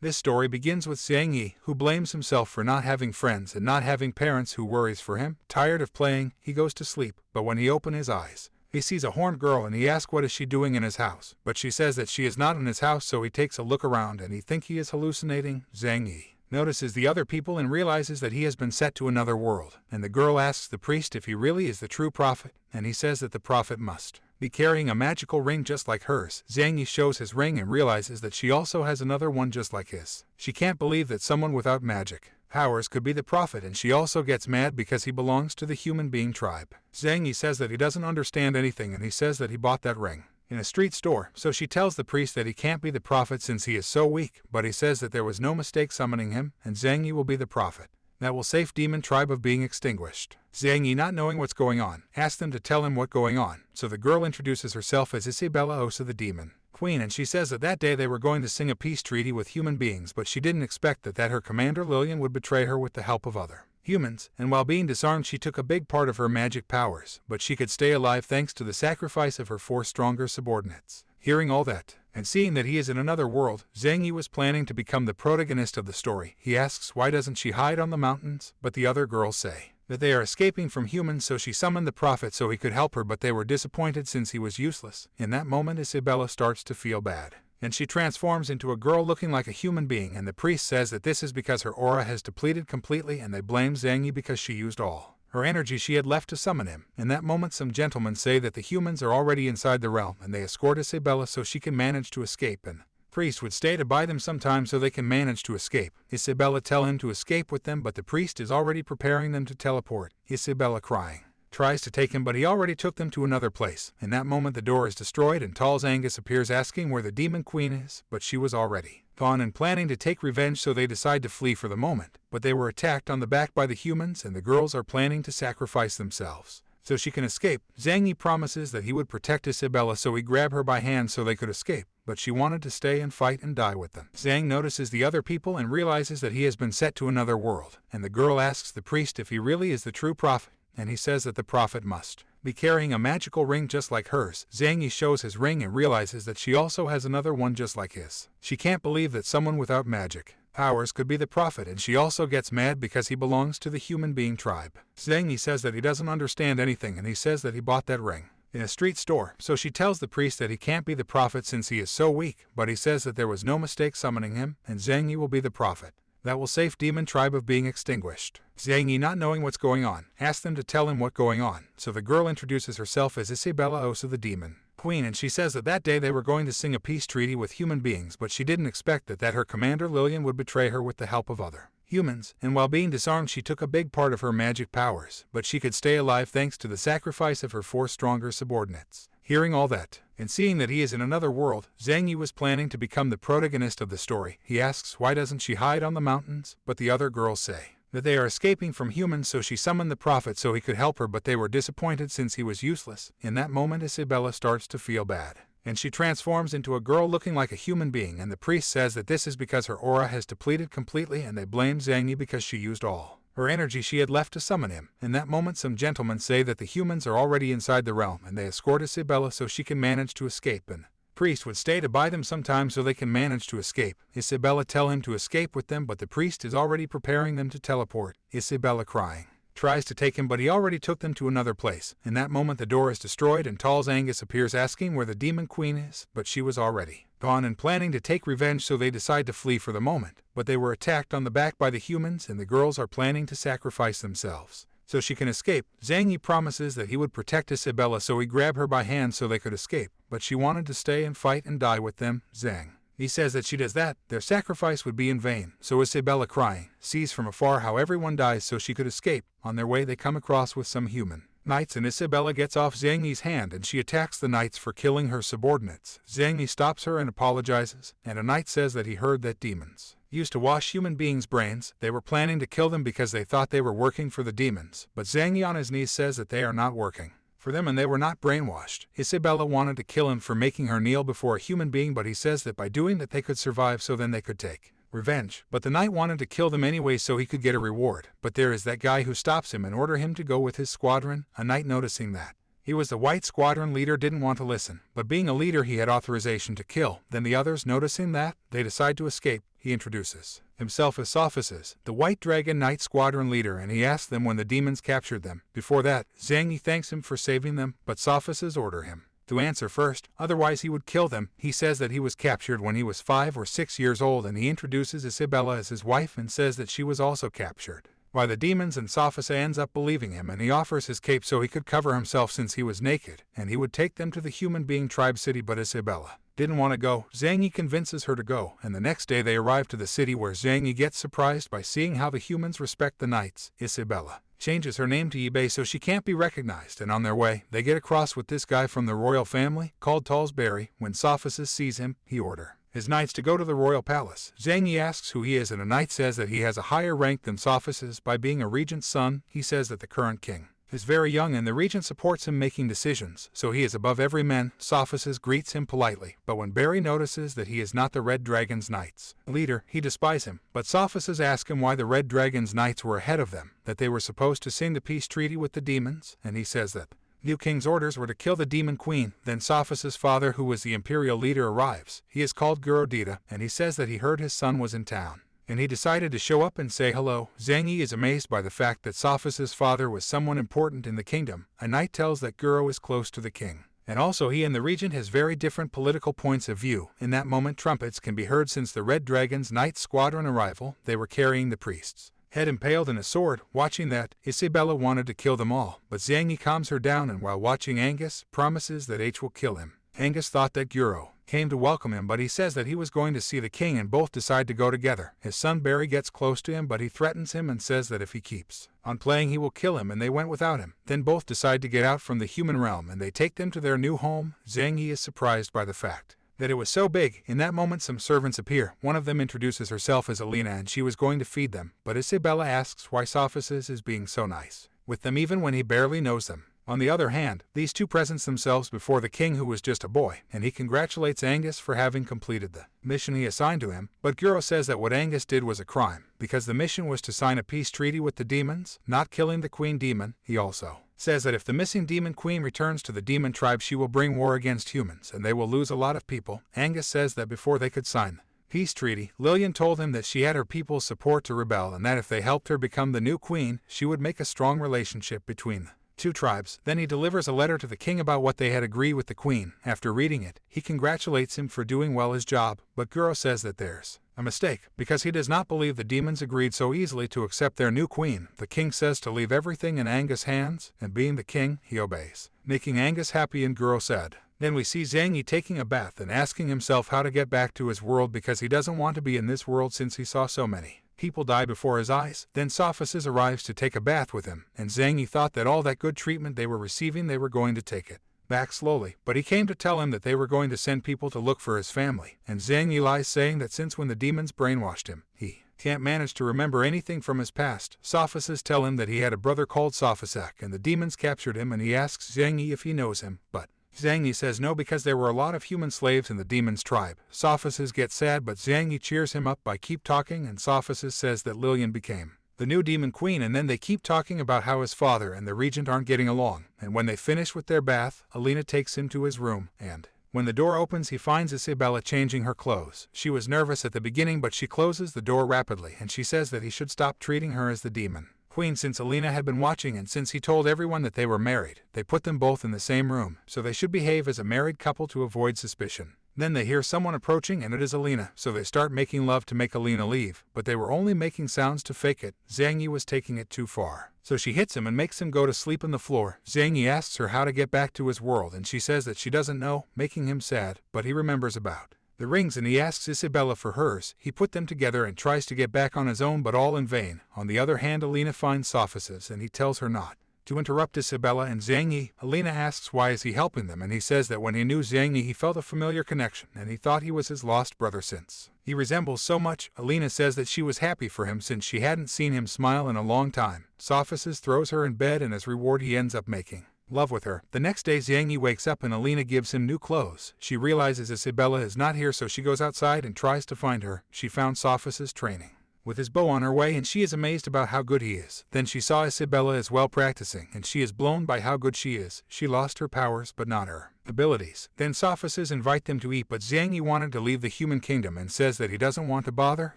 This story begins with Zhang Yi, who blames himself for not having friends and not having parents who worries for him. Tired of playing, he goes to sleep, but when he opens his eyes, he sees a horned girl and he asks what is she doing in his house, but she says that she is not in his house, so he takes a look around and he thinks he is hallucinating. Zhang Yi notices the other people and realizes that he has been sent to another world, and the girl asks the priest if he really is the true prophet, and he says that the prophet must be carrying a magical ring just like hers. Zhang Yi shows his ring and realizes that she also has another one just like his. She can't believe that someone without magic powers could be the prophet, and she also gets mad because he belongs to the human being tribe. Zhang Yi says that he doesn't understand anything, and he says that he bought that ring in a street store, so she tells the priest that he can't be the prophet since he is so weak, but he says that there was no mistake summoning him, and Zhang Yi will be the prophet that will save demon tribe of being extinguished. Zhang Yi, not knowing what's going on, asks them to tell him what's going on, so the girl introduces herself as Isabella Osa, the demon queen, and she says that day they were going to sing a peace treaty with human beings, but she didn't expect that her commander Lillian would betray her with the help of other humans, and while being disarmed she took a big part of her magic powers, but she could stay alive thanks to the sacrifice of her 4 stronger subordinates. Hearing all that, and seeing that he is in another world, Zhang Yi was planning to become the protagonist of the story. He asks why doesn't she hide on the mountains, but the other girls say that they are escaping from humans, so she summoned the prophet so he could help her, but they were disappointed since he was useless. In that moment Isabella starts to feel bad, and she transforms into a girl looking like a human being, and the priest says that this is because her aura has depleted completely, and they blame Zhang Yi because she used all her energy she had left to summon him. In that moment some gentlemen say that the humans are already inside the realm, and they escort Isabella so she can manage to escape, and priest would stay to buy them some time so they can manage to escape. Isabella tell him to escape with them, but the priest is already preparing them to teleport. Isabella, crying, tries to take him, but he already took them to another place. In that moment the door is destroyed and Tall Angus appears asking where the demon queen is, but she was already gone and planning to take revenge, so they decide to flee for the moment, but they were attacked on the back by the humans, and the girls are planning to sacrifice themselves so she can escape. Zhang Yi promises that he would protect Isabella, so he grabbed her by hand so they could escape, but she wanted to stay and fight and die with them. Zhang notices the other people and realizes that he has been sent to another world, and the girl asks the priest if he really is the true prophet, and he says that the prophet must be carrying a magical ring just like hers. Zhang Yi shows his ring and realizes that she also has another one just like his. She can't believe that someone without magic powers could be the prophet, and she also gets mad because he belongs to the human being tribe. Zhang Yi says that he doesn't understand anything, and he says that he bought that ring in a street store, so she tells the priest that he can't be the prophet since he is so weak, but he says that there was no mistake summoning him, and Zhang Yi will be the prophet that will save demon tribe of being extinguished. Zhang Yi, not knowing what's going on, asks them to tell him what's going on, so the girl introduces herself as Isabella Osa, the demon queen, and she says that day they were going to sing a peace treaty with human beings, but she didn't expect that her commander Lillian would betray her with the help of other humans, and while being disarmed she took a big part of her magic powers, but she could stay alive thanks to the sacrifice of her 4 stronger subordinates. Hearing all that, and seeing that he is in another world, Zhang Yi was planning to become the protagonist of the story. He asks why doesn't she hide on the mountains, but the other girls say that they are escaping from humans, so she summoned the prophet so he could help her, but they were disappointed since he was useless. In that moment Isabella starts to feel bad, and she transforms into a girl looking like a human being, and the priest says that this is because her aura has depleted completely, and they blame Zhang Yi because she used all her energy she had left to summon him. In that moment some gentlemen say that the humans are already inside the realm, and they escort Isabella so she can manage to escape, and priest would stay to buy them some time so they can manage to escape. Isabella tell him to escape with them, but the priest is already preparing them to teleport. Isabella, crying, tries to take him, but he already took them to another place. In that moment the door is destroyed and Tall Angus appears asking where the demon queen is, but she was already gone and planning to take revenge, so they decide to flee for the moment, but they were attacked on the back by the humans, and the girls are planning to sacrifice themselves so she can escape. Zhang Yi promises that he would protect Isabella, so he grabbed her by hand so they could escape, but she wanted to stay and fight and die with them. Zhang He says that she does that, their sacrifice would be in vain, so Isabella, crying, sees from afar how everyone dies so she could escape. On their way they come across with some human knights, and Isabella gets off Zhang Yi's hand and she attacks the knights for killing her subordinates. Zhang Yi stops her and apologizes, and a knight says that he heard that demons used to wash human beings' brains. They were planning to kill them because they thought they were working for the demons, but Zhang Yi on his knees says that they are not working for them and they were not brainwashed. Isabella wanted to kill him for making her kneel before a human being, but he says that by doing that they could survive, so then they could take revenge. But the knight wanted to kill them anyway so he could get a reward, but there is that guy who stops him and order him to go with his squadron. A knight, noticing that He was the white squadron leader, didn't want to listen, but being a leader he had authorization to kill. Then the others, noticing that, they decide to escape. He introduces himself as Sophocles, the White Dragon Knight squadron leader, and he asks them when the demons captured them. Before that, Zhang Yi thanks him for saving them, but Sophocles order him to answer first, otherwise he would kill them. He says that he was captured when he was 5 or 6 years old, and he introduces Isabella as his wife and says that she was also captured by the demons, and Sophocles ends up believing him, and he offers his cape so he could cover himself since he was naked, and he would take them to the human being tribe city, but Isabella didn't want to go. Zhang Yi convinces her to go, and the next day they arrive to the city, where Zhang Yi gets surprised by seeing how the humans respect the knights. Isabella changes her name to eBay so she can't be recognized, and on their way, they get across with this guy from the royal family called Talsbury. When Sophocles sees him, he orders his knights to go to the royal palace. Zhang Yi asks who he is, and a knight says that he has a higher rank than Sophocles by being a regent's son. He says that the current king is very young and the regent supports him making decisions, so he is above every man. Sophocles greets him politely, but when Barry notices that he is not the Red Dragon's Knights leader, he despises him. But Sophocles asks him why the Red Dragon's Knights were ahead of them, that they were supposed to sign the peace treaty with the demons, and he says that new king's orders were to kill the demon queen. Then Sophocles' father, who was the imperial leader, arrives. He is called Gurodita, and he says that he heard his son was in town, and he decided to show up and say hello. Zhang Yi is amazed by the fact that Sophocles' father was someone important in the kingdom. A knight tells that Guro is close to the king, and also he and the regent has very different political points of view. In that moment, trumpets can be heard since the Red Dragon's Knight squadron arrival. They were carrying the priest's head impaled in a sword. Watching that, Isabella wanted to kill them all, but Zhang Yi calms her down, and while watching Angus, promises that H will kill him. Angus thought that Guro came to welcome him, but he says that he was going to see the king, and both decide to go together. His son Barry gets close to him, but he threatens him and says that if he keeps on playing he will kill him, and they went without him. Then both decide to get out from the human realm, and they take them to their new home. Zhang Yi is surprised by the fact that it was so big. In that moment, some servants appear. One of them introduces herself as Alina, and she was going to feed them, but Isabella asks why Sophocles is being so nice with them even when he barely knows them. On the other hand, these two present themselves before the king, who was just a boy, and he congratulates Angus for having completed the mission he assigned to him. But Guro says that what Angus did was a crime, because the mission was to sign a peace treaty with the demons, not killing the queen demon. He also says that if the missing demon queen returns to the demon tribe, she will bring war against humans, and they will lose a lot of people. Angus says that before they could sign the peace treaty, Lillian told him that she had her people's support to rebel, and that if they helped her become the new queen, she would make a strong relationship between the two tribes. Then he delivers a letter to the king about what they had agreed with the queen. After reading it, he congratulates him for doing well his job, but Guro says that there's a mistake, because he does not believe the demons agreed so easily to accept their new queen. The king says to leave everything in Angus' hands, and being the king, he obeys, making Angus happy, and Guro said. Then we see Zhang Yi taking a bath and asking himself how to get back to his world, because he doesn't want to be in this world since he saw so many people die before his eyes. Then Sophocles arrives to take a bath with him, and Zhang Yi thought that all that good treatment they were receiving, they were going to take it back slowly, but he came to tell him that they were going to send people to look for his family, and Zhang Yi lies, saying that since when the demons brainwashed him, he can't manage to remember anything from his past. Sophocles tell him that he had a brother called Sophocles, and the demons captured him, and he asks Zhang Yi if he knows him, but Zhang Yi says no, because there were a lot of human slaves in the demon's tribe. Sophocles gets sad, but Zhang Yi cheers him up by keep talking, and Sophocles says that Lillian became the new demon queen, and then they keep talking about how his father and the regent aren't getting along, and when they finish with their bath, Alina takes him to his room, and when the door opens, he finds Isabella changing her clothes. She was nervous at the beginning, but she closes the door rapidly, and she says that he should stop treating her as the demon queen since Alina had been watching, and since he told everyone that they were married, they put them both in the same room, so they should behave as a married couple to avoid suspicion. Then they hear someone approaching, and it is Alina, so they start making love to make Alina leave, but they were only making sounds to fake it. Zhang Yi was taking it too far, so she hits him and makes him go to sleep on the floor. Zhang Yi asks her how to get back to his world, and she says that she doesn't know, making him sad, but he remembers about the rings, and he asks Isabella for hers. He put them together and tries to get back on his own, but all in vain. On the other hand, Alina finds Sophocles, and he tells her not to interrupt Isabella and Zhang Yi. Alina asks why is he helping them, and he says that when he knew Zhang Yi, he felt a familiar connection, and he thought he was his lost brother since he resembles so much. Alina says that she was happy for him since she hadn't seen him smile in a long time. Sophocles throws her in bed, and as reward he ends up making love with her. The next day, Zhang Yi wakes up and Alina gives him new clothes. She realizes Isabella is not here, so she goes outside and tries to find her. She found Sophocles training with his bow on her way, and she is amazed about how good he is. Then she saw Isabella as well practicing, and she is blown by how good she is. She lost her powers but not her abilities. Then Sophists invite them to eat, but Zhang Yi wanted to leave the human kingdom and says that he doesn't want to bother.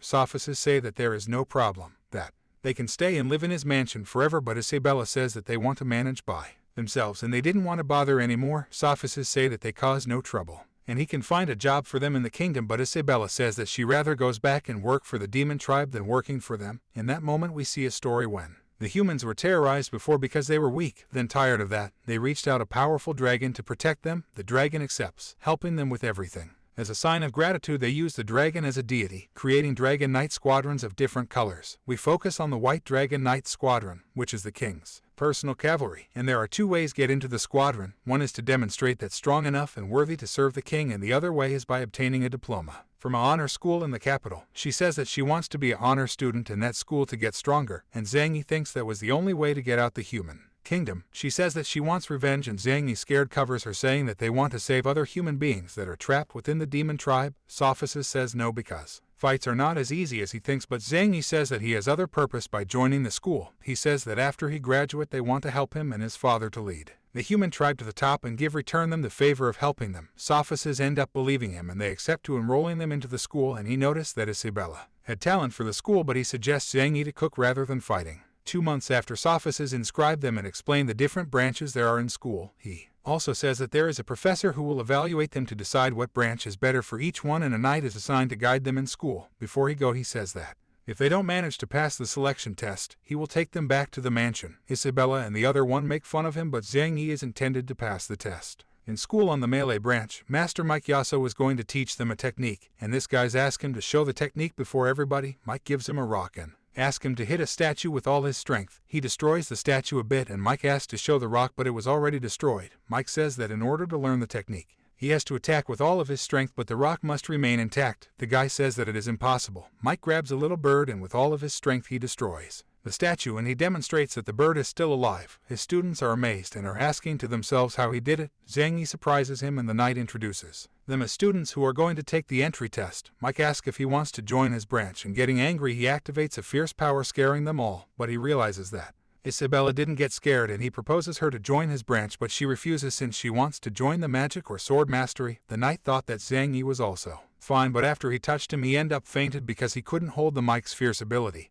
Sophists say that there is no problem, that they can stay and live in his mansion forever, but Isabella says that they want to manage by themselves and they didn't want to bother anymore. Sophists say that they cause no trouble and he can find a job for them in the kingdom, but Isabella says that she rather goes back and work for the demon tribe than working for them. In that moment we see a story when the humans were terrorized before because they were weak. Then tired of that, they reached out a powerful dragon to protect them. The dragon accepts, helping them with everything. As a sign of gratitude, they use the dragon as a deity, creating dragon knight squadrons of different colors. We focus on the white dragon knight squadron, which is the king's personal cavalry, and there are two ways to get into the squadron. One is to demonstrate that strong enough and worthy to serve the king, and the other way is by obtaining a diploma from an honor school in the capital. She says that she wants to be an honor student in that school to get stronger, and Zhang Yi thinks that was the only way to get out the human kingdom. She says that she wants revenge, and Zhang Yi scared covers her, saying that they want to save other human beings that are trapped within the demon tribe. Sophists says no because fights are not as easy as he thinks, but Zhang Yi says that he has other purpose by joining the school. He says that after he graduate they want to help him and his father to lead the human tribe to the top and return them the favor of helping them. Sophists end up believing him and they accept to enrolling them into the school, and he noticed that Isabella had talent for the school, but he suggests Zhang Yi to cook rather than fighting. 2 months after Sophists inscribe them and explain the different branches there are in school, he also says that there is a professor who will evaluate them to decide what branch is better for each one, and a knight is assigned to guide them in school. Before he says that if they don't manage to pass the selection test, he will take them back to the mansion. Isabella and the other one make fun of him, but Zhang Yi is intended to pass the test. In school on the melee branch, Master Mike Yasso is going to teach them a technique, and this guy's asked him to show the technique before everybody. Mike gives him a rock and asks him to hit a statue with all his strength. He destroys the statue a bit, and Mike asks to show the rock, but it was already destroyed. Mike says that in order to learn the technique, he has to attack with all of his strength, but the rock must remain intact. The guy says that it is impossible. Mike grabs a little bird and with all of his strength he destroys the statue, and he demonstrates that the bird is still alive. His students are amazed and are asking to themselves how he did it. Zhang Yi surprises him and the knight introduces them as students who are going to take the entry test. Mike asks if he wants to join his branch, and getting angry he activates a fierce power, scaring them all, but he realizes that Isabella didn't get scared and he proposes her to join his branch, but she refuses since she wants to join the magic or sword mastery. The knight thought that Zhang Yi was also fine, but after he touched him he ended up fainted because he couldn't hold the Mike's fierce ability.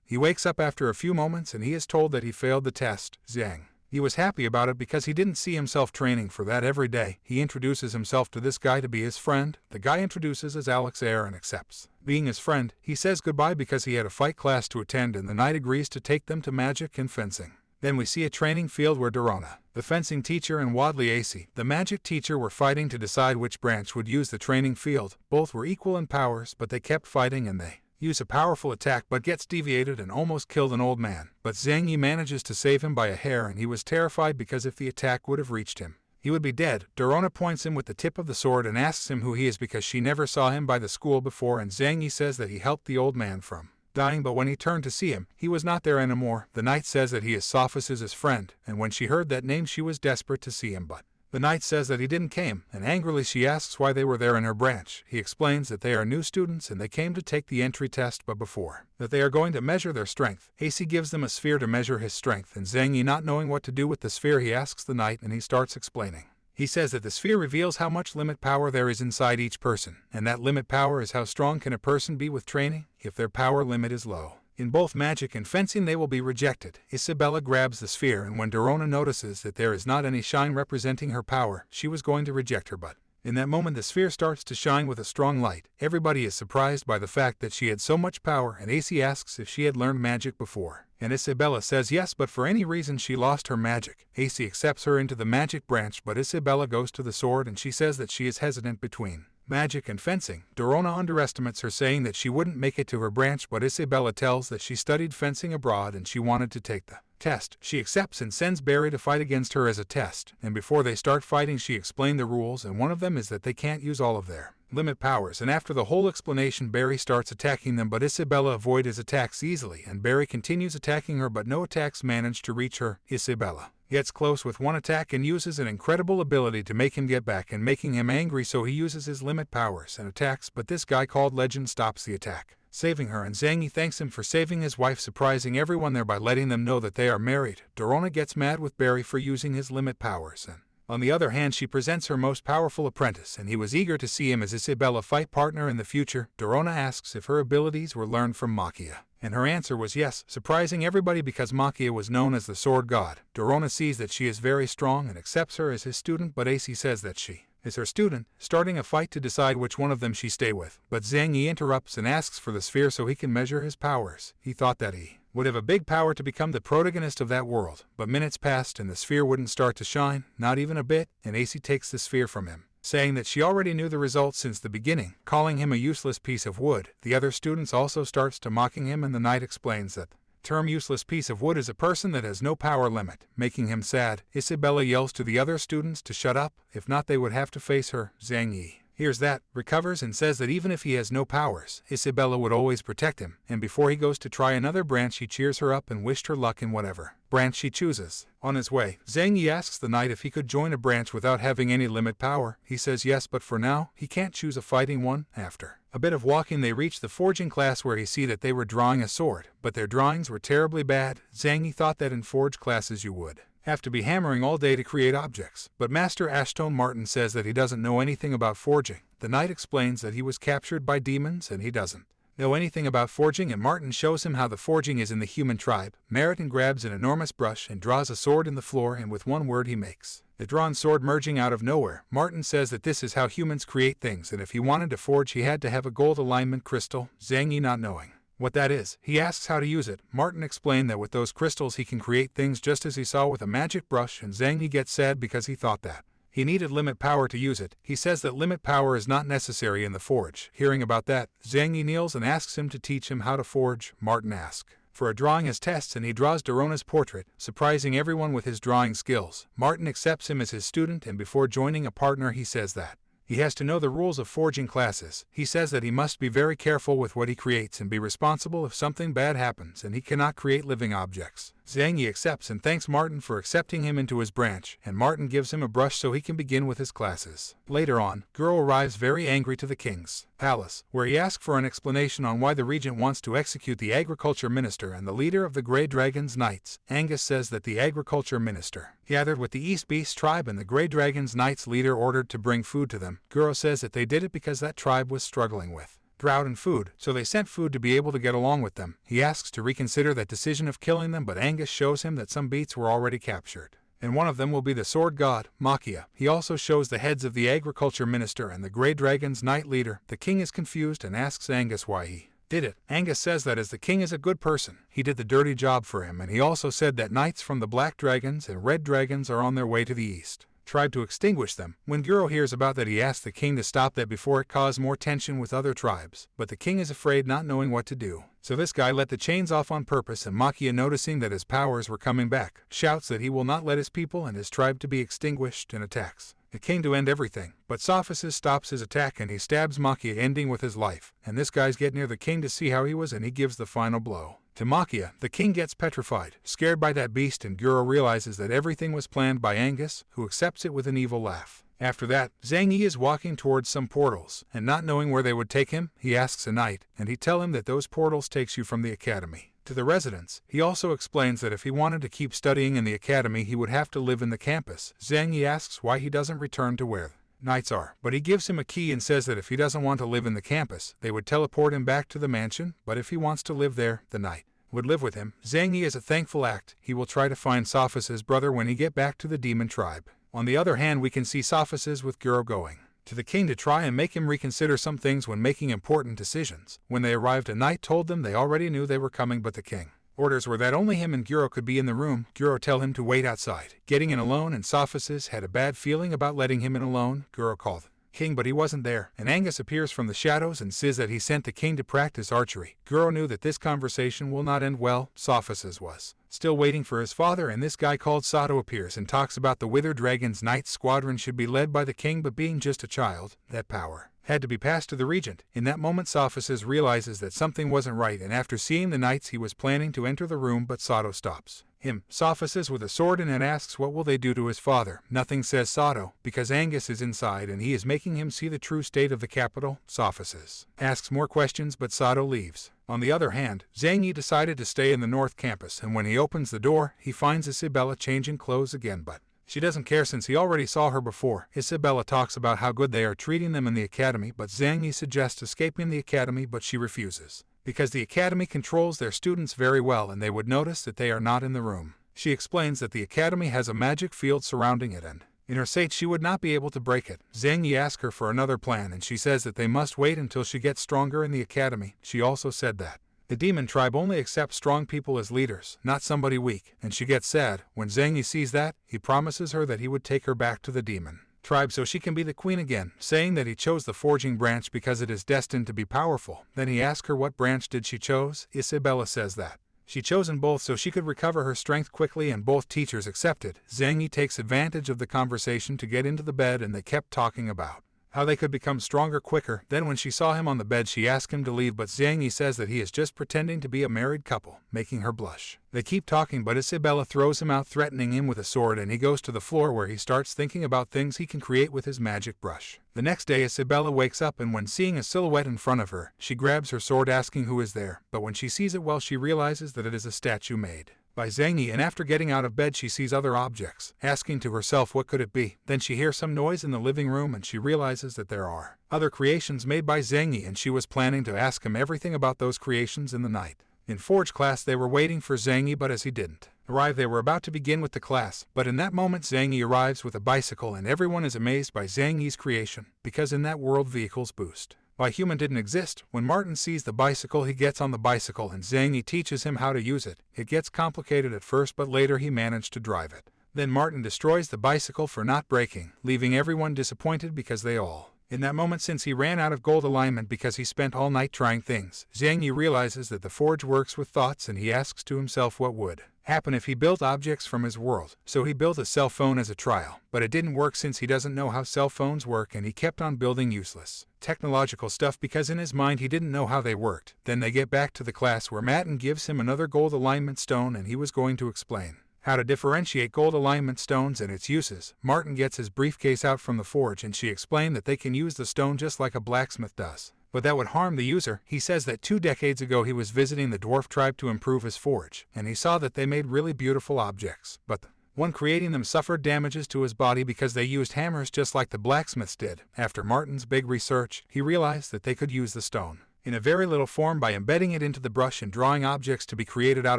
He wakes up after a few moments and he is told that he failed the test. Zhang He was happy about it because he didn't see himself training for that every day. He introduces himself to this guy to be his friend. The guy introduces as Alex Air and accepts being his friend. He says goodbye because he had a fight class to attend, and the knight agrees to take them to magic and fencing. Then we see a training field where Dorona, the fencing teacher, and Wadley AC, the magic teacher, were fighting to decide which branch would use the training field. Both were equal in powers, but they kept fighting and they use a powerful attack but gets deviated and almost killed an old man. But Zhang Yi manages to save him by a hair, and he was terrified because if the attack would have reached him, he would be dead. Dorona points him with the tip of the sword and asks him who he is because she never saw him by the school before, and Zhang Yi says that he helped the old man from dying, but when he turned to see him, he was not there anymore. The knight says that he is Sophis' friend, and when she heard that name she was desperate to see him, but the knight says that he didn't came, and angrily she asks why they were there in her branch. He explains that they are new students and they came to take the entry test, but before that they are going to measure their strength. AC gives them a sphere to measure his strength, and Zhang Yi, not knowing what to do with the sphere, he asks the knight and he starts explaining. He says that the sphere reveals how much limit power there is inside each person, and that limit power is how strong can a person be with training if their power limit is low. In both magic and fencing they will be rejected. Isabella grabs the sphere, and when Dorona notices that there is not any shine representing her power, she was going to reject her, but in that moment the sphere starts to shine with a strong light. Everybody is surprised by the fact that she had so much power, and AC asks if she had learned magic before. And Isabella says yes, but for any reason she lost her magic. AC accepts her into the magic branch, but Isabella goes to the sword and she says that she is hesitant between magic and fencing. Dorona underestimates her, saying that she wouldn't make it to her branch, but Isabella tells that she studied fencing abroad and she wanted to take the test. She accepts and sends Barry to fight against her as a test, and before they start fighting she explained the rules, and one of them is that they can't use all of their limit powers, and after the whole explanation Barry starts attacking them, but Isabella avoids his attacks easily, and Barry continues attacking her, but no attacks manage to reach her. Isabella gets close with one attack and uses an incredible ability to make him get back and making him angry, so he uses his limit powers and attacks, but this guy called Legend stops the attack. saving her, and Zhang thanks him for saving his wife, surprising everyone there by letting them know that they are married. Dorona gets mad with Barry for using his limit powers, and on the other hand, she presents her most powerful apprentice, and he was eager to see him as Isabella fight partner in the future. Dorona asks if her abilities were learned from Makia, and her answer was yes, surprising everybody because Makia was known as the sword god. Dorona sees that she is very strong and accepts her as his student, but AC says that she is her student, starting a fight to decide which one of them she stay with. But Zhang Yi interrupts and asks for the sphere so he can measure his powers. He thought that he would have a big power to become the protagonist of that world, but minutes passed and the sphere wouldn't start to shine, not even a bit, and AC takes the sphere from him, saying that she already knew the results since the beginning, calling him a useless piece of wood. The other students also starts to mocking him, and the knight explains that term useless piece of wood is a person that has no power limit, making him sad. Isabella yells to the other students to shut up, if not they would have to face her. Zhang Yi hears that, recovers, and says that even if he has no powers, Isabella would always protect him, and before he goes to try another branch he cheers her up and wished her luck in whatever branch she chooses. On his way, Zhang Yi asks the knight if he could join a branch without having any limit power. He says yes, but for now, he can't choose a fighting one. After a bit of walking they reach the forging class where he see that they were drawing a sword, but their drawings were terribly bad. Zhang Yi thought that in forge classes you would have to be hammering all day to create objects, but Master Ashtone Martin says that he doesn't know anything about forging. The knight explains that he was captured by demons and he doesn't know anything about forging, and Martin shows him how the forging is in the human tribe. Meriton grabs an enormous brush and draws a sword in the floor, and with one word he makes the drawn sword merging out of nowhere. Martin says that this is how humans create things, and if he wanted to forge he had to have a gold alignment crystal. Zhang Yi, not knowing what that is, he asks how to use it. Martin explained that with those crystals he can create things just as he saw with a magic brush, and Zhang Yi gets sad because he thought that he needed limit power to use it. He says that limit power is not necessary in the forge. Hearing about that, Zhang Yi kneels and asks him to teach him how to forge. Martin asks for a drawing as tests, and he draws Dorona's portrait, surprising everyone with his drawing skills. Martin accepts him as his student, and before joining a partner he says that he has to know the rules of forging classes. He says that he must be very careful with what he creates and be responsible if something bad happens, and he cannot create living objects. Zhang Yi accepts and thanks Martin for accepting him into his branch, and Martin gives him a brush so he can begin with his classes. Later on, Guro arrives very angry to the king's palace, where he asks for an explanation on why the regent wants to execute the agriculture minister and the leader of the Grey Dragon's Knights. Angus says that the agriculture minister gathered with the East Beast tribe and the Grey Dragon's Knights leader ordered to bring food to them. Guro says that they did it because that tribe was struggling with drought and food, so they sent food to be able to get along with them. He asks to reconsider that decision of killing them, but Angus shows him that some beasts were already captured, and one of them will be the sword god, Makia. He also shows the heads of the agriculture minister and the Grey Dragon's Knight leader. The king is confused and asks Angus why he did it. Angus says that as the king is a good person, he did the dirty job for him, and he also said that knights from the Black Dragons and Red Dragons are on their way to the east, tried to extinguish them. When Guro hears about that he asks the king to stop that before it caused more tension with other tribes, but the king is afraid, not knowing what to do. So this guy let the chains off on purpose, and Makia, noticing that his powers were coming back, shouts that he will not let his people and his tribe to be extinguished, and attacks the king to end everything. But Sophisis stops his attack and he stabs Makia, ending with his life. And this guy's get near the king to see how he was, and he gives the final blow to Makia. The king gets petrified, scared by that beast, and Guro realizes that everything was planned by Angus, who accepts it with an evil laugh. After that, Zhang Yi is walking towards some portals, and not knowing where they would take him, he asks a knight, and he tell him that those portals takes you from the academy to the residence. He also explains that if he wanted to keep studying in the academy he would have to live in the campus. Zhang Yi asks why he doesn't return to where knights are, but he gives him a key and says that if he doesn't want to live in the campus, they would teleport him back to the mansion, but if he wants to live there, the knight would live with him. Zhang Yi, as a thankful act, he will try to find Sophisis' brother when he get back to the demon tribe. On the other hand, we can see Sophisis with Guro going to the king to try and make him reconsider some things when making important decisions. When they arrived, a knight told them they already knew they were coming, but the king orders were that only him and Guro could be in the room. Guro tell him to wait outside, getting in alone, and Sophisis had a bad feeling about letting him in alone. Guro called king, but he wasn't there, and Angus appears from the shadows and says that he sent the king to practice archery. Guro knew that this conversation will not end well. Sophisis was still waiting for his father, and this guy called Sato appears and talks about the Wither Dragon's Knight squadron should be led by the king, but being just a child, that power had to be passed to the regent. In that moment, Sophisis realizes that something wasn't right, and after seeing the knights he was planning to enter the room, but Sato stops him. Sophisis with a sword in it asks what will they do to his father. Nothing, says Sato, because Angus is inside and he is making him see the true state of the capital. Sophisis asks more questions but Sato leaves. On the other hand, Zhang Yi decided to stay in the North Campus, and when he opens the door, he finds Isabella changing clothes again, but she doesn't care since he already saw her before. Isabella talks about how good they are treating them in the academy, but Zhang Yi suggests escaping the academy, but she refuses, because the academy controls their students very well and they would notice that they are not in the room. She explains that the academy has a magic field surrounding it and, in her state, she would not be able to break it. Zhang Yi asks her for another plan and she says that they must wait until she gets stronger in the academy. She also said that the demon tribe only accepts strong people as leaders, not somebody weak, and she gets sad. When Zhang Yi sees that, he promises her that he would take her back to the demon tribe so she can be the queen again, saying that he chose the forging branch because it is destined to be powerful. Then he asks her what branch did she chose. Isabella says that she chosen both so she could recover her strength quickly, and both teachers accepted. Zhang Yi takes advantage of the conversation to get into the bed, and they kept talking about how they could become stronger quicker. Then when she saw him on the bed, she asked him to leave, but Zhang Yi says that he is just pretending to be a married couple, making her blush. They keep talking, but Isabella throws him out, threatening him with a sword, and he goes to the floor where he starts thinking about things he can create with his magic brush. The next day, Isabella wakes up, and when seeing a silhouette in front of her, she grabs her sword asking who is there, but when she sees it, well, she realizes that it is a statue made by Zhang Yi, and after getting out of bed she sees other objects, asking to herself what could it be. Then she hears some noise in the living room and she realizes that there are other creations made by Zhang Yi, and she was planning to ask him everything about those creations in the night. In Forge class they were waiting for Zhang Yi, but as he didn't arrive they were about to begin with the class, but in that moment Zhang Yi arrives with a bicycle and everyone is amazed by Zhang Yi's creation, because in that world vehicles boost by human didn't exist. When Martin sees the bicycle he gets on the bicycle and Zhang Yi teaches him how to use it. It gets complicated at first but later he managed to drive it. Then Martin destroys the bicycle for not breaking, leaving everyone disappointed because they all in that moment, since he ran out of gold alignment because he spent all night trying things. Zhang Yi realizes that the forge works with thoughts and he asks to himself what would happen if he built objects from his world. So he built a cell phone as a trial, but it didn't work since he doesn't know how cell phones work, and he kept on building useless technological stuff because in his mind he didn't know how they worked. Then they get back to the class where Martin gives him another gold alignment stone and he was going to explain how to differentiate gold alignment stones and its uses. Martin gets his briefcase out from the forge and she explained that they can use the stone just like a blacksmith does, but that would harm the user. He says that 2 decades ago he was visiting the dwarf tribe to improve his forge, and he saw that they made really beautiful objects, but the one creating them suffered damages to his body because they used hammers just like the blacksmiths did. After Martin's big research, he realized that they could use the stone in a very little form by embedding it into the brush and drawing objects to be created out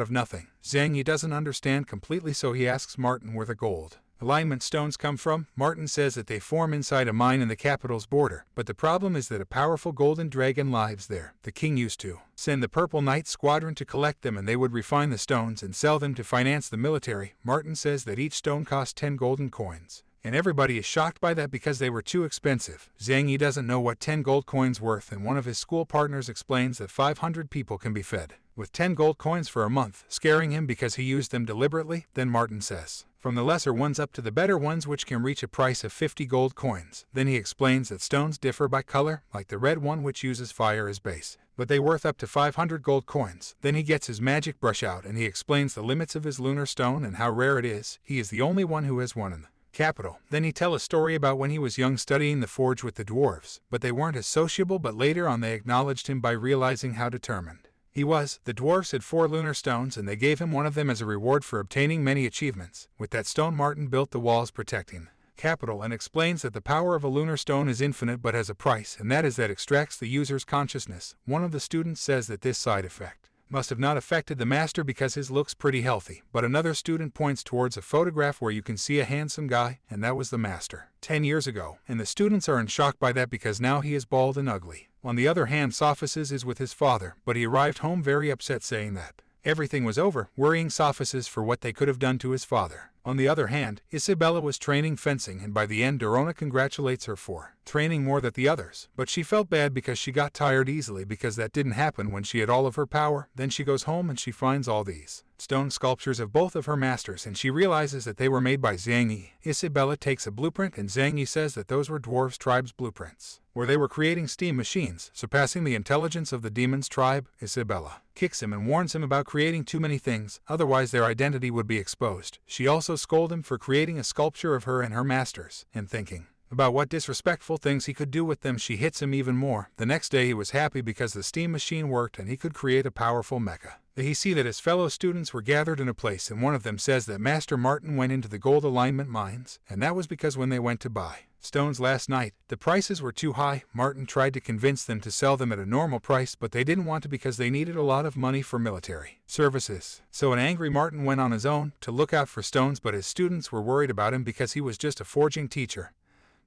of nothing. Zhang Yi doesn't understand completely, so he asks Martin where the gold alignment stones come from. Martin says that they form inside a mine in the capital's border, but the problem is that a powerful golden dragon lives there. The king used to send the Purple Knight Squadron to collect them and they would refine the stones and sell them to finance the military. Martin says that each stone cost 10 golden coins, and everybody is shocked by that because they were too expensive. Zhang Yi doesn't know what 10 gold coins worth, and one of his school partners explains that 500 people can be fed with 10 gold coins for a month, scaring him because he used them deliberately. Then Martin says, from the lesser ones up to the better ones which can reach a price of 50 gold coins. Then he explains that stones differ by color, like the red one which uses fire as base, but they worth up to 500 gold coins. Then he gets his magic brush out and he explains the limits of his lunar stone and how rare it is. He is the only one who has one in the capital. Then he tells a story about when he was young studying the forge with the dwarves, but they weren't as sociable, but later on they acknowledged him by realizing how determined he was. The dwarves had 4 lunar stones and they gave him one of them as a reward for obtaining many achievements. With that stone Martin built the walls protecting capital and explains that the power of a lunar stone is infinite but has a price, and that is that extracts the user's consciousness. One of the students says that this side effect must have not affected the master because his looks pretty healthy, but another student points towards a photograph where you can see a handsome guy, and that was the master 10 years ago, and the students are in shock by that because now he is bald and ugly. On the other hand, Sophisis is with his father, but he arrived home very upset saying that everything was over, worrying Sophisis for what they could have done to his father. On the other hand, Isabella was training fencing, and by the end Dorona congratulates her for training more than the others, but she felt bad because she got tired easily because that didn't happen when she had all of her power. Then she goes home and she finds all these stone sculptures of both of her masters, and she realizes that they were made by Zhang Yi. Isabella takes a blueprint, and Zhang Yi says that those were dwarves' tribe's blueprints, where they were creating steam machines, surpassing the intelligence of the demons' tribe. Isabella kicks him and warns him about creating too many things, otherwise their identity would be exposed. She also scolds him for creating a sculpture of her and her masters, and thinking about what disrespectful things he could do with them, she hits him even more. The next day he was happy because the steam machine worked and he could create a powerful mecha. He see that his fellow students were gathered in a place, and one of them says that Master Martin went into the gold alignment mines, and that was because when they went to buy stones last night, the prices were too high. Martin tried to convince them to sell them at a normal price, but they didn't want to because they needed a lot of money for military services. So an angry Martin went on his own to look out for stones, but his students were worried about him because he was just a forging teacher,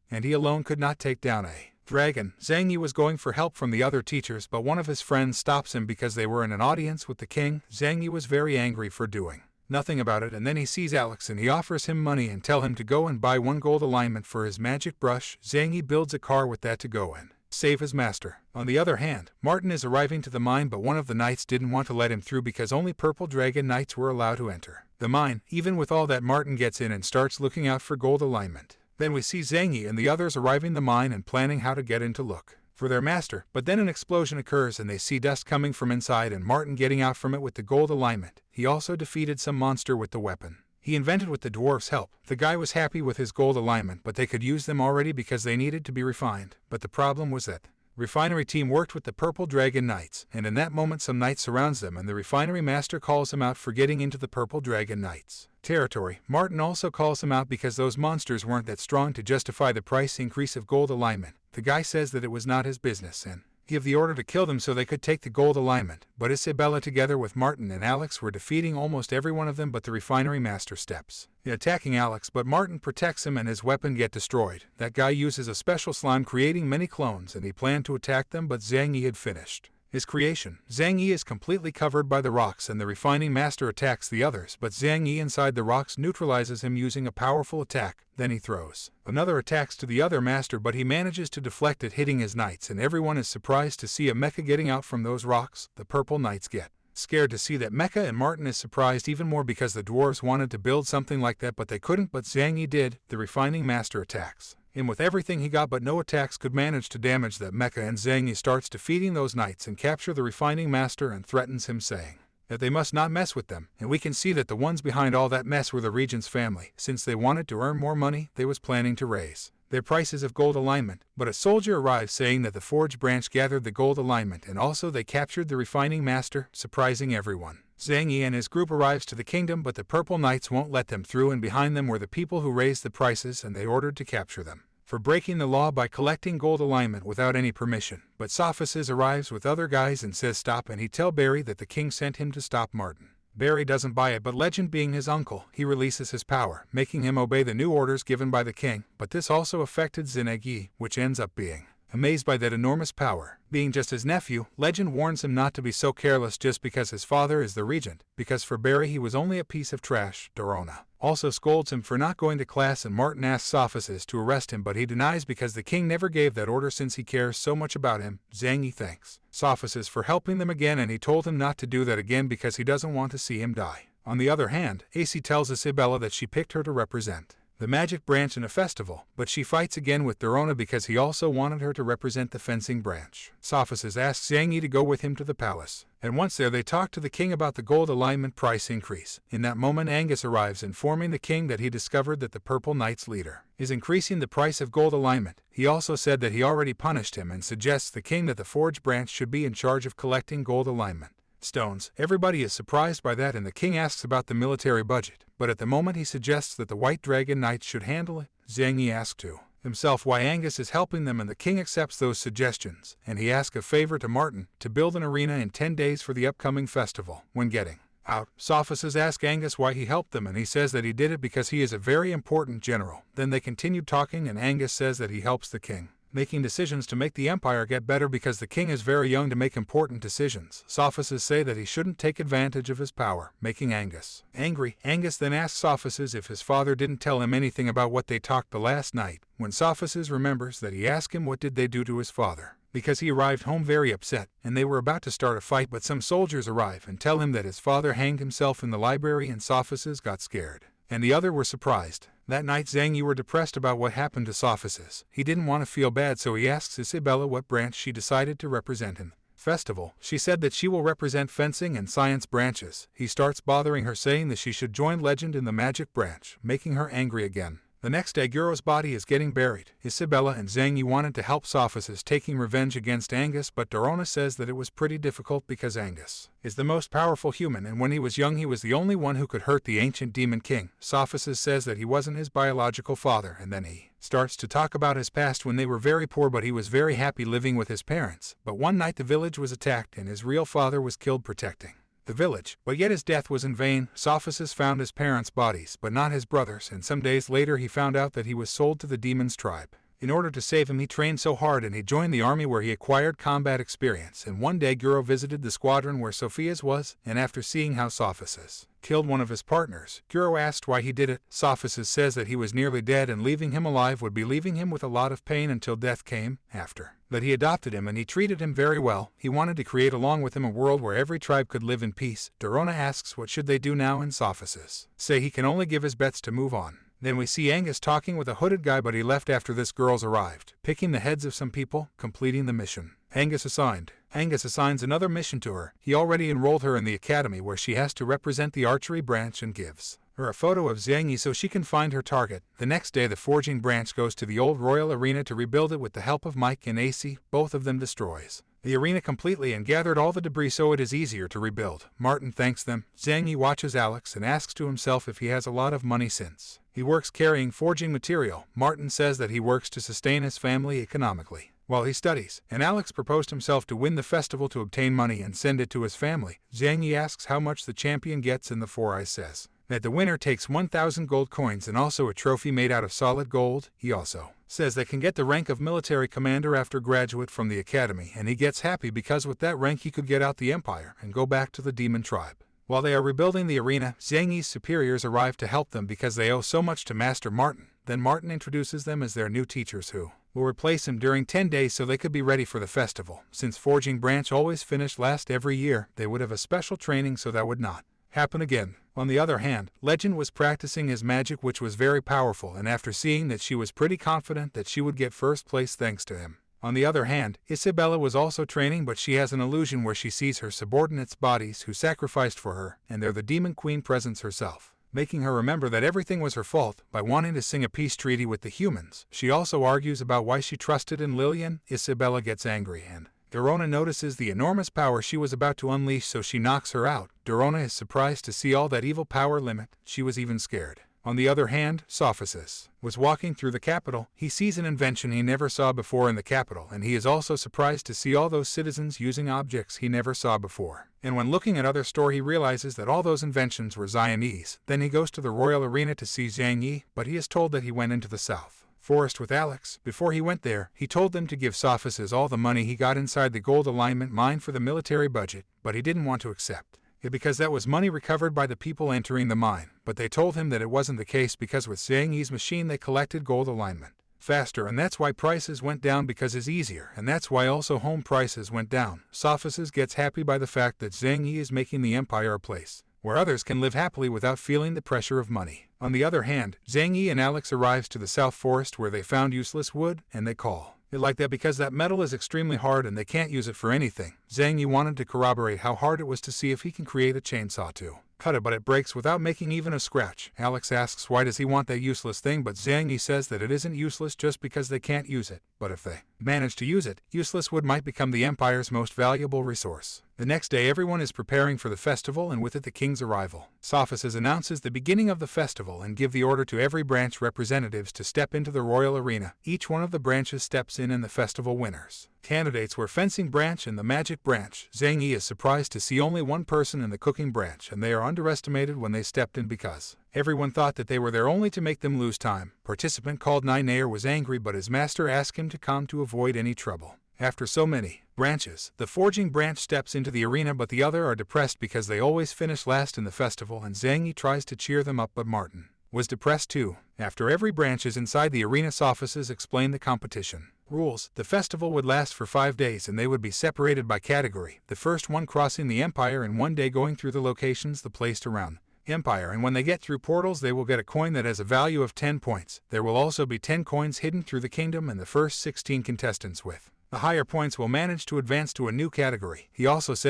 and he alone could not take down a dragon. Zhang Yi was going for help from the other teachers, but one of his friends stops him because they were in an audience with the king. Zhang Yi was very angry for doing nothing about it, and then he sees Alex and he offers him money and tell him to go and buy 1 gold alignment for his magic brush. Zhang Yi builds a car with that to go and save his master. On the other hand, Martin is arriving to the mine, but one of the knights didn't want to let him through because only purple dragon knights were allowed to enter the mine. Even with all that, Martin gets in and starts looking out for gold alignment. Then we see Zhang Yi and the others arriving the mine and planning how to get in to look for their master, but then an explosion occurs and they see dust coming from inside and Martin getting out from it with the gold alignment. He also defeated some monster with the weapon he invented with the dwarf's help. The guy was happy with his gold alignment, but they could use them already because they needed to be refined. But the problem was that refinery team worked with the purple dragon knights, and in that moment some knight surrounds them and the refinery master calls him out for getting into the purple dragon knights territory. Martin also calls him out because those monsters weren't that strong to justify the price increase of gold alignment. The guy says that it was not his business and he gave the order to kill them so they could take the gold alignment. But Isabella together with Martin and Alex were defeating almost every one of them, but the refinery master steps in attacking Alex, but Martin protects him and his weapon get destroyed. That guy uses a special slime creating many clones and he planned to attack them, but Zhang Yi had finished his creation. Zhang Yi is completely covered by the rocks and the refining master attacks the others, but Zhang Yi inside the rocks neutralizes him using a powerful attack. Then he throws another attacks to the other master, but he manages to deflect it, hitting his knights, and everyone is surprised to see a mecha getting out from those rocks. The purple knights get scared to see that mecha, and Martin is surprised even more because the dwarves wanted to build something like that but they couldn't, but Zhang Yi did. The refining master attacks him with everything he got, but no attacks could manage to damage that mecha, and Zhang Yi starts defeating those knights and capture the refining master and threatens him, saying that they must not mess with them. And we can see that the ones behind all that mess were the regent's family. Since they wanted to earn more money, they was planning to raise their prices of gold alignment. But a soldier arrives saying that the forge branch gathered the gold alignment, and also they captured the refining master, surprising everyone. Zhang Yi and his group arrives to the kingdom, but the purple knights won't let them through, and behind them were the people who raised the prices, and they ordered to capture them for breaking the law by collecting gold alignment without any permission. But Sophisis arrives with other guys and says stop, and he tell Barry that the king sent him to stop Martin. Barry doesn't buy it, but Legend being his uncle, he releases his power, making him obey the new orders given by the king. But this also affected Zinegi, which ends up being amazed by that enormous power. Being just his nephew, Legend warns him not to be so careless just because his father is the regent, because for Barry he was only a piece of trash. Dorona also scolds him for not going to class, and Martin asks Sophisis to arrest him, but he denies because the king never gave that order since he cares so much about him. Zhang Yi thanks Sophisis for helping them again, and he told him not to do that again because he doesn't want to see him die. On the other hand, AC tells Isabella that she picked her to represent the magic branch in a festival, but she fights again with Dorona because he also wanted her to represent the fencing branch. Sophisis asks Zhang Yi to go with him to the palace, and once there they talk to the king about the gold alignment price increase. In that moment Angus arrives, informing the king that he discovered that the Purple Knight's leader is increasing the price of gold alignment. He also said that he already punished him and suggests the king that the forge branch should be in charge of collecting gold alignment stones. Everybody is surprised by that, and the king asks about the military budget, but at the moment he suggests that the White Dragon Knights should handle it. Zhang Yi asks to himself why Angus is helping them, and the king accepts those suggestions, and he asks a favor to Martin to build an arena in 10 days for the upcoming festival. When getting out, Sophisis asks Angus why he helped them, and he says that he did it because he is a very important general. Then they continue talking, and Angus says that he helps the king making decisions to make the empire get better because the king is very young to make important decisions. Sophists say that he shouldn't take advantage of his power, making Angus angry. Angus then asks Sophists if his father didn't tell him anything about what they talked the last night, when Sophists remembers that he asked him what did they do to his father, because he arrived home very upset, and they were about to start a fight, but some soldiers arrive and tell him that his father hanged himself in the library, and Sophists got scared, and the other were surprised. That night Zhang Yi were depressed about what happened to Sophists. He didn't want to feel bad, so he asks Isabella what branch she decided to represent in festival. She said that she will represent fencing and science branches. He starts bothering her, saying that she should join legend in the magic branch, making her angry again. The next day Guro's body is getting buried. Isabella and Zhang Yi wanted to help Sophists taking revenge against Angus, but Dorona says that it was pretty difficult because Angus is the most powerful human, and when he was young he was the only one who could hurt the ancient demon king. Sophists says that he wasn't his biological father, and then he starts to talk about his past when they were very poor, but he was very happy living with his parents. But one night the village was attacked and his real father was killed protecting the village, but yet his death was in vain. Sophists found his parents' bodies, but not his brothers, and some days later he found out that he was sold to the demon's tribe. In order to save him, he trained so hard and he joined the army where he acquired combat experience, and one day Guro visited the squadron where Sophia's was, and after seeing how Sophists killed one of his partners, Guro asked why he did it. Sophists says that he was nearly dead and leaving him alive would be leaving him with a lot of pain until death came. After that he adopted him and he treated him very well. He wanted to create along with him a world where every tribe could live in peace. Dorona asks what should they do now, and Sophists say he can only give his bets to move on. Then we see Angus talking with a hooded guy, but he left after this girls arrived, picking the heads of some people, completing the mission Angus assigns another mission to her. He already enrolled her in the academy where she has to represent the archery branch, and gives her a photo of Zhang Yi so she can find her target. The next day the forging branch goes to the old royal arena to rebuild it with the help of Mike and AC. Both of them destroys the arena completely and gathered all the debris so it is easier to rebuild. Martin thanks them. Zhang Yi watches Alex and asks to himself if he has a lot of money since he works carrying forging material. Martin says that he works to sustain his family economically while he studies, and Alex proposed himself to win the festival to obtain money and send it to his family. Zhang Yi asks how much the champion gets, and the Four Eyes says that the winner takes 1,000 gold coins and also a trophy made out of solid gold. He also says they can get the rank of military commander after graduate from the academy, and he gets happy because with that rank he could get out the empire and go back to the demon tribe. While they are rebuilding the arena, Zhang Yi's superiors arrive to help them because they owe so much to Master Martin. Then Martin introduces them as their new teachers who will replace him during 10 days so they could be ready for the festival. Since Forging Branch always finished last every year, they would have a special training so that would not happen again. On the other hand, Legend was practicing his magic, which was very powerful, and after seeing that, she was pretty confident that she would get first place thanks to him. On the other hand, Isabella was also training, but she has an illusion where she sees her subordinates' bodies who sacrificed for her, and they're the Demon Queen Presence herself, making her remember that everything was her fault by wanting to sing a peace treaty with the humans. She also argues about why she trusted in Lillian. Isabella gets angry, and Dorona notices the enormous power she was about to unleash, so she knocks her out. Dorona is surprised to see all that evil power limit. She was even scared. On the other hand, Sophists was walking through the capital. He sees an invention he never saw before in the capital, and he is also surprised to see all those citizens using objects he never saw before. And when looking at other store, he realizes that all those inventions were Zionese. Then he goes to the royal arena to see Zhang Yi, but he is told that he went into the south forest with Alex. Before he went there, he told them to give Sophists all the money he got inside the gold alignment mine for the military budget, but he didn't want to accept it because that was money recovered by the people entering the mine. But they told him that it wasn't the case because with Zhang Yi's machine they collected gold alignment faster, and that's why prices went down, because it's easier, and that's why also home prices went down. Sophists gets happy by the fact that Zhang Yi is making the empire a place where others can live happily without feeling the pressure of money. On the other hand, Zhang Yi and Alex arrives to the south forest where they found useless wood, and they call it like that because that metal is extremely hard and they can't use it for anything. Zhang Yi wanted to corroborate how hard it was to see if he can create a chainsaw to cut it, but it breaks without making even a scratch. Alex asks why does he want that useless thing, but Zhang Yi says that it isn't useless just because they can't use it, but if they manage to use it, useless wood might become the empire's most valuable resource. The next day everyone is preparing for the festival, and with it the king's arrival. Sophists announces the beginning of the festival and give the order to every branch representatives to step into the royal arena. Each one of the branches steps in, and the festival winners candidates were fencing branch and the magic branch. Zhang Yi is surprised to see only one person in the cooking branch, and they are underestimated when they stepped in because Everyone thought that they were there only to make them lose time. Participant called Nair was angry, but his master asked him to calm to avoid any trouble. After so many branches, the forging branch steps into the arena, but the other are depressed because they always finish last in the festival, and Zhang tries to cheer them up, but Martin was depressed too. After every branch is inside the arena's offices explain the competition rules. The festival would last for 5 days and they would be separated by category. The first one crossing the Empire in 1 day, going through the locations the placed around Empire, and when they get through portals they will get a coin that has a value of 10 points. There will also be 10 coins hidden through the kingdom, and the first 16 contestants with the higher points will manage to advance to a new category. He also said